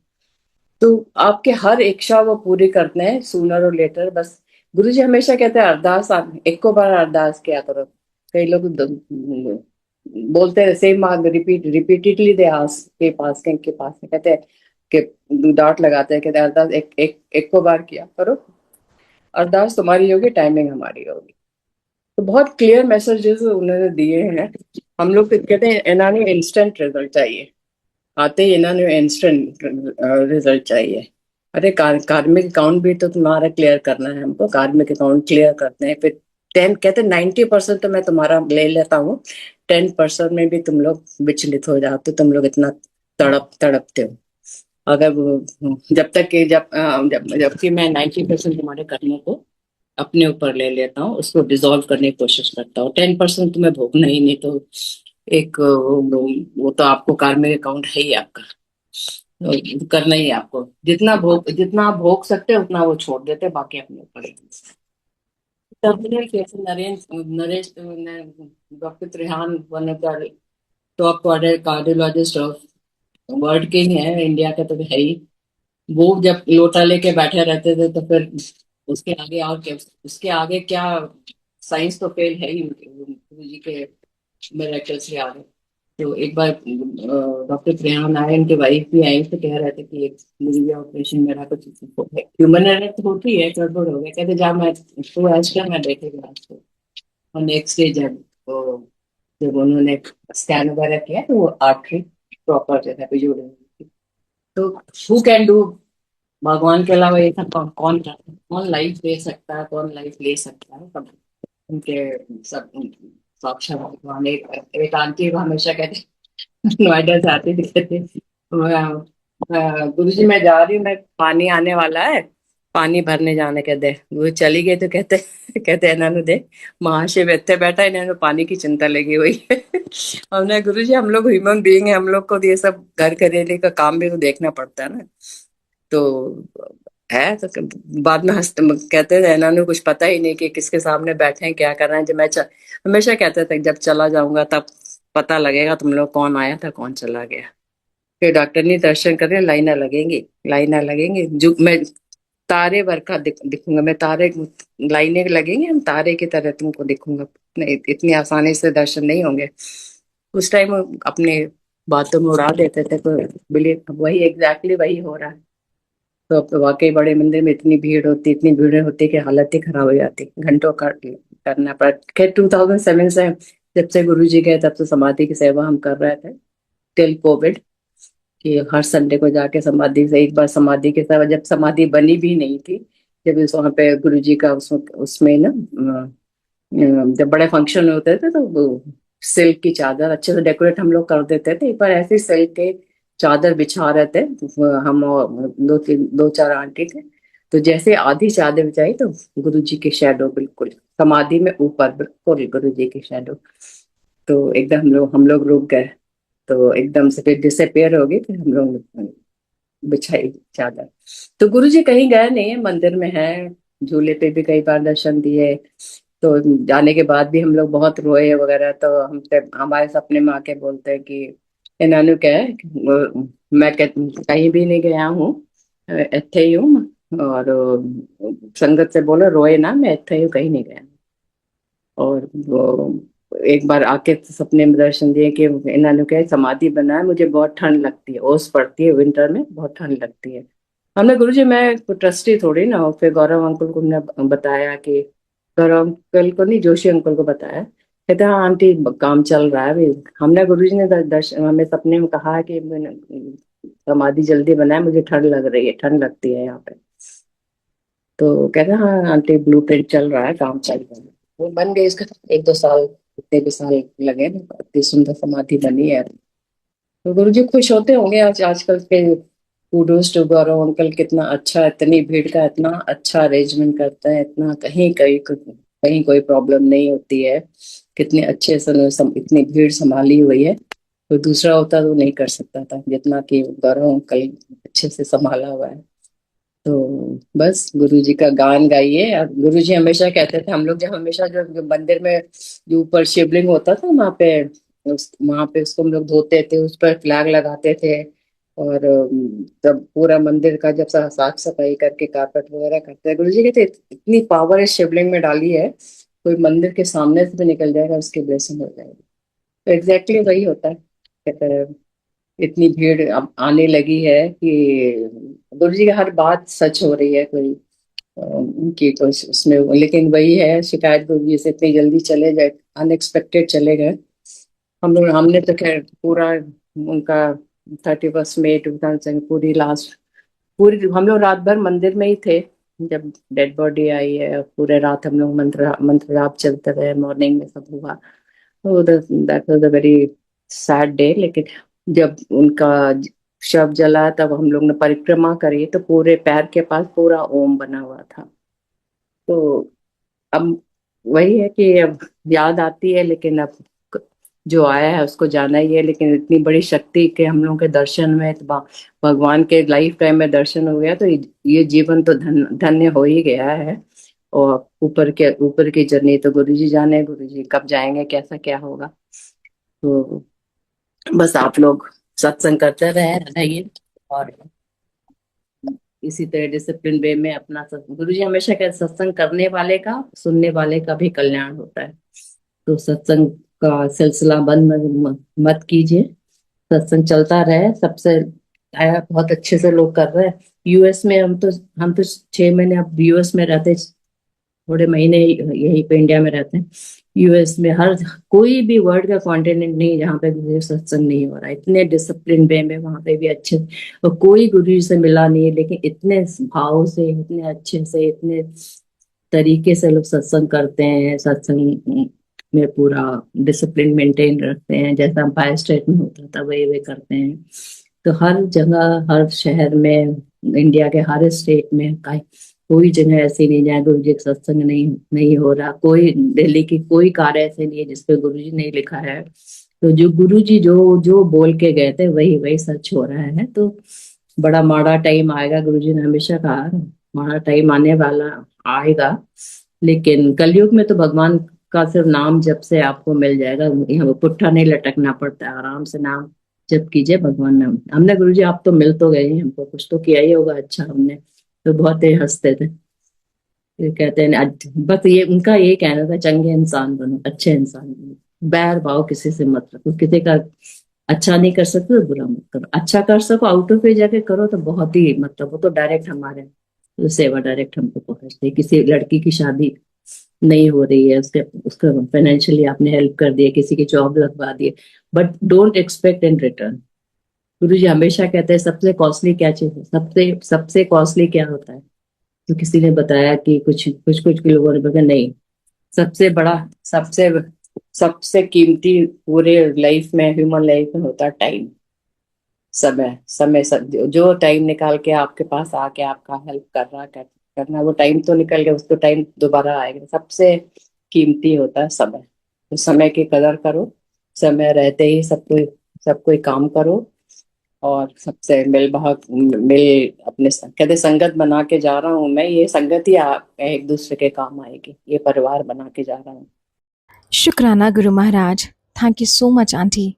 तो आपके हर इच्छा वो पूरी करते हैं सूनर और लेटर। बस गुरुजी हमेशा कहते हैं अरदास, आप एक को बार अरदास किया करो। कई लोग बोलते हैं सेम, रिपीटेडली दे आस्क, के पास कहते हैं कि डॉट लगाते हैं, कहते हैं अरदास एक को बार किया करो, अरदास तुम्हारी होगी, टाइमिंग हमारी होगी। तो बहुत क्लियर मैसेजेस उन्होंने दिए हैं। हम लोग तो कहते हैं इन्होंने इंस्टेंट रिजल्ट चाहिए, आते ही इन्होंने इंस्टेंट रिजल्ट चाहिए। अरे कार्मिक अकाउंट भी तो तुम्हारा क्लियर करना है, हमको कार्मिक अकाउंट क्लियर करते हैं, फिर 10 कहते हैं 90% तो मैं तुम्हारा ले लेता हूँ, 10% में भी तुम लोग विचलित हो जाते हो, तुम लोग इतना तड़पते हो। अगर जब तक कि जबकि मैं 90% तुम्हारे करने को अपने ऊपर ले लेता हूँ, उसको डिसॉल्व करने की कोशिश करता हूँ, 10% तुम्हें भोगना ही नहीं। तो एक वो तो आपको कार्मिक अकाउंट है ही आपका, तो करना ही है आपको, जितना आप भोग सकते हैं उतना वो छोड़ देते हैं, बाकी अपने ऊपर है। Terminal case Naresh Naresh doctor Trehan वनकर, टॉप कार्डियोलॉजिस्ट ऑफ वर्ल्ड के ही है, इंडिया के तो है ही। वो जब लोटा लेके बैठे रहते थे, तो फिर उसके आगे और क्या, उसके आगे क्या, साइंस तो फेल है ही गुरु जी के मिरेकल से आगे। तो एक बार डॉक्टर प्रियान आए, उनके वाइफ भी आई, तो कह रहे थे कि एक मुझे ऑपरेशन मेरा कुछ ह्यूमन एरर तो होती है, गड़बड़ हो गया, कहते जा मैं तो आज क्या मैं देखेगा आपको। और नेक्स्ट डे जब उन्होंने स्कैन वगैरह किया, तो वो आर्टरी प्रॉपर जगह पे जोड़ी हुई थी। तो हु कैन डू, भगवान के अलावा ये सब कौन करता है, कौन लाइफ दे सकता है, कौन लाइफ ले सकता है, सब उनके, सब साक्षात भगवान। एक आंटी को हमेशा कहते, नोएडा से आती थी, कहती गुरु जी मैं जा रही हूँ, मैं पानी आने वाला है, पानी भरने जाने के दे, वो चली गई तो कहते कहते इन्होंने दे महाशिव इतने बैठा, इन्होंने पानी की चिंता लगी हुई है। हमने गुरु जी हम लोग ह्यूमन बीइंग है, हम लोग को तो ये सब घर करेले का काम भी तो देखना पड़ता है ना। तो है तो बाद में हंसते कहते थे इन्होंने कुछ पता ही नहीं कि किसके सामने बैठे हैं क्या कर रहे हैं। जब हमेशा कहते थे जब चला जाऊंगा तब पता लगेगा तुम लोग कौन आया था कौन चला गया। फिर डॉक्टर ने दर्शन करे, लाइनें लगेंगी लाइनें लगेंगी, जो मैं तारे भर का दिखूंगा मैं, तारे लाइनें लगेंगे, हम तारे की तरह तुमको दिखूंगा। नहीं, इतनी आसानी से दर्शन नहीं होंगे। उस टाइम अपने बातों में उड़ा देते थे, तो बिलीव वही एग्जैक्टली वही हो रहा है। तो अब तो वाकई बड़े मंदिर में इतनी भीड़ होती कि हालत ही खराब हो जाती, घंटों करना पड़ा। खैर 2007 से जब से गुरु जी गए तब से समाधि की सेवा हम कर रहे थे टिल कोविड, कि हर संडे को जाके समाधि से एक बार समाधि के साथ, जब समाधि बनी भी नहीं थी, जब उस वहाँ पे गुरु जी का उसमें ना जब बड़े फंक्शन होते थे तो वो सिल्क की चादर अच्छे से डेकोरेट हम लोग कर देते थे। एक बार ऐसी सिल्क के चादर बिछा रहे थे, हम और दो चार आंटी थे। तो जैसे आधी चादर बिछाई तो गुरु जी की शेडो बिल्कुल समाधि में ऊपर, बिल्कुल गुरु जी की शेडो। तो एकदम हम लोग रुक गए। तो एकदम से फिर डिसअपेयर हो गई, फिर हम लोग बिछाई चादर। तो गुरु जी कहीं गए नहीं है, मंदिर में है। झूले पे भी कई बार दर्शन दिए। तो जाने के बाद भी हम लोग बहुत रोए वगैरह। तो हमसे हमारे सपने में आके बोलते हैं कि इन्होंने क्या है मैं कहीं भी नहीं गया हूँ, इत्थे ही हूँ। और संगत से बोलो रोए ना, मैं इत्थे ही हूँ, कहीं नहीं गया। और वो एक बार आके सपने में दर्शन दिए कि इन्होंने क्या समाधि बनाया, मुझे बहुत ठंड लगती है, ओस पड़ती है विंटर में, बहुत ठंड लगती है। हमने गुरु जी मैं ट्रस्टी थोड़ी ना हूँ। फिर गौरव अंकुल को हमने बताया कि, गौरव अंकल को नहीं, जोशी अंकुल को बताया। कहते हाँ आंटी काम चल रहा है अभी। हमने गुरु जी ने दर्शन हमें सपने में कहा कि समाधि जल्दी बनाए, मुझे ठंड लग रही है, ठंड लगती है यहाँ पे। तो कहते हैं हाँ आंटी ब्लू प्रिंट चल रहा है, काम चल रहा है। वो बन गई, इसका 1-2 साल, इतने भी साल लगे ना, इतनी सुंदर समाधि बनी है। तो गुरु जी खुश होते होंगे आजकल के। कूडोज टू गौरव अंकल, कितना अच्छा, इतनी भीड़ का इतना अच्छा अरेंजमेंट करते हैं, इतना कहीं कहीं कहीं कोई प्रॉब्लम नहीं होती है। कितने अच्छे से इतनी भीड़ संभाली हुई है। तो दूसरा होता तो नहीं कर सकता था जितना कि गौरव अंकल अच्छे से संभाला हुआ है। तो बस गुरु जी का गान गाइए। और गुरु जी हमेशा कहते थे, हम लोग जब हमेशा जो मंदिर में जो ऊपर शिवलिंग होता था वहां पे, वहां पे उसको हम लोग धोते थे, उस पर फ्लैग लगाते थे। और तब पूरा मंदिर का जब साफ सफाई करके कारपेट वगैरह करते हैं, गुरु जी कहते इतनी पावर इस शिवलिंग में डाली है, कोई मंदिर के सामने से भी निकल जाएगा उसकी ब्लेसिंग हो जाएगी। तो एग्जैक्टली वही होता है। कहते हैं इतनी भीड़ अब आने लगी है कि गुरु जी की हर बात सच हो रही है, कोई उनकी तो उसमें, लेकिन वही है शिकायत, गुरु जी से इतनी जल्दी चले गए, अनएक्सपेक्टेड चले गए। हमने तो खैर पूरा उनका 31 मई 2000 पूरी लास्ट, पूरी हम लोग रात भर मंदिर में ही थे। जब डेड बॉडी आई है पूरे रात हम लोग मंत्र जाप चलते रहे, मॉर्निंग में सब हुआ। तो that was a very sad day. लेकिन जब उनका शव जला तब हम लोग ने परिक्रमा करी, तो पूरे पैर के पास पूरा ओम बना हुआ था। तो अब वही है कि अब याद आती है, लेकिन अब जो आया है उसको जाना ही है। लेकिन इतनी बड़ी शक्ति के हम लोगों के दर्शन में, तो भगवान के लाइफ टाइम में दर्शन हो गया, तो ये जीवन तो धन्य हो ही गया है। और ऊपर की जर्नी तो गुरु जी जाने, गुरु जी कब जाएंगे, कैसा क्या होगा। तो बस आप लोग सत्संग करते रहिए। और इसी तरह डिसिप्लिन वे में अपना गुरु जी हमेशा कहते सत्संग करने वाले का, सुनने वाले का भी कल्याण होता है। तो सत्संग का सिलसिला बंद मत कीजिए, सत्संग चलता रहे। सबसे बहुत अच्छे से लोग कर रहे हैं। यूएस में हम तो 6 महीने अब यूएस में रहते, थोड़े महीने यहीं पे इंडिया में रहते हैं। यूएस में हर कोई भी वर्ल्ड का कॉन्टिनेंट नहीं जहाँ पे गुरु जी सत्संग नहीं हो रहा है, इतने डिसिप्लिन वे में वहां पे भी अच्छे। और कोई गुरु जी से मिला नहीं है, लेकिन इतने भाव से, इतने अच्छे से, इतने तरीके से लोग सत्संग करते हैं। सत्संग में पूरा डिसिप्लिन मेंटेन रखते हैं, जैसा एम्पायर स्टेट में होता था वही वे करते हैं। तो हर जगह, हर शहर में, इंडिया के हर स्टेट में कोई जगह ऐसी नहीं जहाँ गुरु जी का सत्संग नहीं नहीं हो रहा, कोई दिल्ली की कोई कार ऐसे नहीं है जिसपे गुरु जी नहीं लिखा है। तो जो गुरु जी जो जो बोल के गए थे वही वही सच हो रहा है। तो बड़ा माड़ा टाइम आएगा, गुरु जी ने हमेशा कहा माड़ा टाइम आने वाला आएगा, लेकिन कलयुग में तो भगवान का सिर्फ नाम जप से आपको मिल जाएगा। यहाँ पुट्ठा नहीं लटकना पड़ता है, आराम से नाम जप कीजिए, भगवान नाम। हमने गुरु जी आप तो मिल तो गए हैं, हमको कुछ तो किया ही होगा अच्छा हमने। तो बहुत ही हंसते थे, ये कहते हैं बस ये उनका ये कहना था, चंगे इंसान बनो, अच्छे इंसान बनो, बैर भाव किसी से मत रखो, किसी का अच्छा नहीं कर सकते तो बुरा मत करो, अच्छा कर सको आउट ऑफ पे जाके करो तो बहुत ही मतलब वो तो डायरेक्ट हमारे तो सेवा डायरेक्ट हमको पहुंचती है। किसी लड़की की शादी नहीं हो रही है, उसके उसका फाइनेंशियली आपने हेल्प कर दिया, किसी की जॉब लगवा दिए, but don't expect in return. गुरु जी हमेशा कहते हैं सबसे कॉस्टली क्या चीज है, सबसे सबसे कॉस्टली क्या होता है। तो किसी ने बताया कि कुछ कुछ कुछ लोगों ने बताया नहीं, सबसे बड़ा सबसे सबसे कीमती पूरे लाइफ में ह्यूमन लाइफ में होता है टाइम, समय समय सब जो टाइम निकाल के आपके पास आके आपका हेल्प कर रहा करना, वो टाइम तो निकल गया, उसको टाइम दोबारा आएगा। सबसे कीमती होता है समय, तो समय की कदर करो, समय रहते ही सब कोई काम करो, और सबसे मिल अपने कहते संगत बना के जा रहा हूँ मैं, ये संगत ही आप एक दूसरे के काम आएगी, ये परिवार बना के जा रहा हूँ। शुक्राना गुरु महाराज, thank you so much aunty.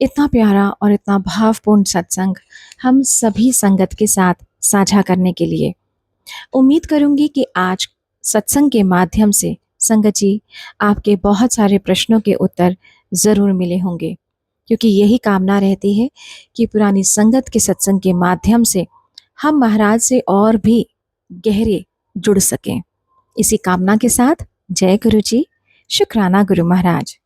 इतना प्यारा और इतना भावपूर्ण सत्संग हम सभी संगत के साथ साझा करने के लिए। उम्मीद करूंगी कि आज सत्संग के माध्यम से संगत जी आपके बहुत सारे प्रश्नों के उत्तर ज़रूर मिले होंगे, क्योंकि यही कामना रहती है कि पुरानी संगत के सत्संग के माध्यम से हम महाराज से और भी गहरे जुड़ सकें। इसी कामना के साथ जय गुरु जी, शुक्राना गुरु महाराज।